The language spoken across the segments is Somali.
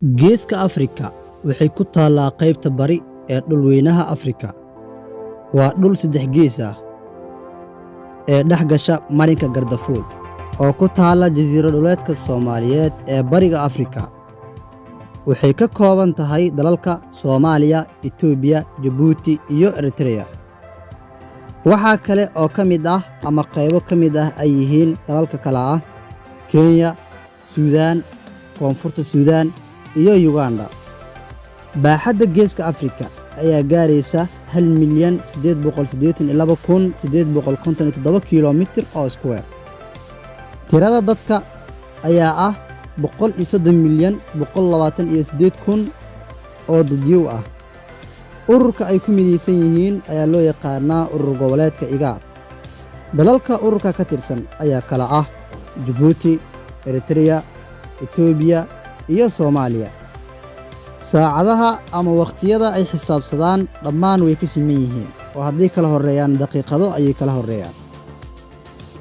Geeska Afrika waxay ku taallaa qaybta bari ee dhulweynaha Afrika. Waa dhul saddex gees ah ee dhex gasha marinka Gardafuul oo ku taalla jasiirad dhuleedka Soomaaliyeed ee bariga Afrika. Waxay ka kooban tahay dalalka Soomaaliya, Itoobiya, Djibouti iyo Eritrea. Waxaa kale oo ka mid ah ama qaybo ka mid ah ay yihiin dalalka kala ah Kenya, Suudaan, Koonfurta Suudaan iyo Uganda. Baaxadda Geeska Afrika ayaa gaaraysa 1,882,857 kiiloomitir oo square. Tirada dadka ayaa ah 130,128,000 oo dadyow ah. Ururka ay ku midaysan yihiin ayaa loo yaqaanaa Urur Goboleedka IGAD. Dalalka ururka ka tirsan ayaa kala ah Djibouti, Eritrea, Itoobiya iyo Soomaaliya. Saacadaha ama waqtiyada ay xisaabsadaan dhammaan way ka siman yihiin oo haddii kala horeeyaan daqiiqado ayay kala horeeyaan.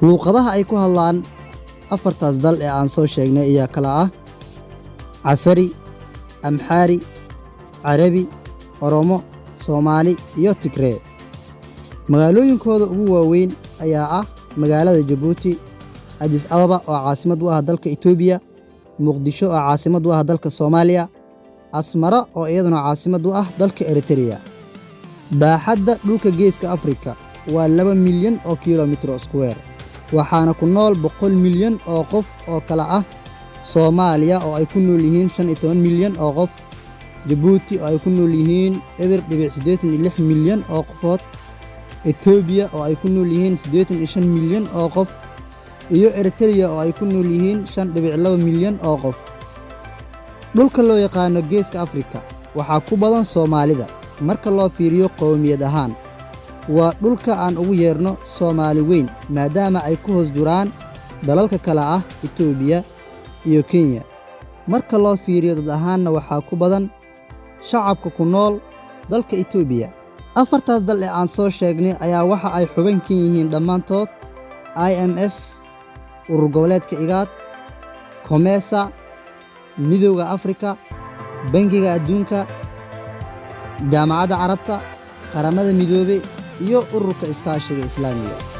Luuqadaha ay ku hadlaan afartaas dal ee aan soo sheegnay ayaa kala ah Cafari, Amxaari, Carabi, Oromo, Soomaali iyo Tigree. Magaalooyinkooda ugu waaweyn ayaa ah magaalada Djibouti, Addis Ababa oo caasimad u ah dalka Itoobiya, Muqdisho oo caasimad u ah dalka Soomaaliya, Asmara oo iyaduna caasimad u ah dalka Eritrea. Baaxadda dhulka Geeska Afrika waa 2 milyan oo kiiloomitir square, waxaana ku nool 100 milyan oo qof oo kala ah Soomaaliya oo ay ku nool yihiin 15 milyan oo qof, Djibouti oo ay ku nool yihiin 0.86 milyan oo qofood, Itoobiya oo ay ku nool yihiin 85 milyan oo qof, iyo Eritrea oo ay ku nool yihiin 5.2 milyan oo qof. Dhulka loo yaqaano Geeska Afrika waxaa ku badan Soomaalida marka loo fiiriyo qowmiyad ahaan. Waa dhulka aan ugu yeerno Soomaali weyn maadaama ay ku hoos jiraan dalalka kala ah Itoobiya iyo Kenya. Marka loo fiiriyo dad ahaanna waxaa ku badan shacabka ku nool dalka Itoobiya. Afartaas dal ee aan soo sheegnay ayaa waxa ay xubin ka yihiin dhammaantood IMF, Urur Goboleedka IGAD, COMESA, Midowga Afrika, Bangiga Adduunka, Jaamacadda Carabta, Qaramada Midoobay iyo Ururka Iskaashiga Islaamiga.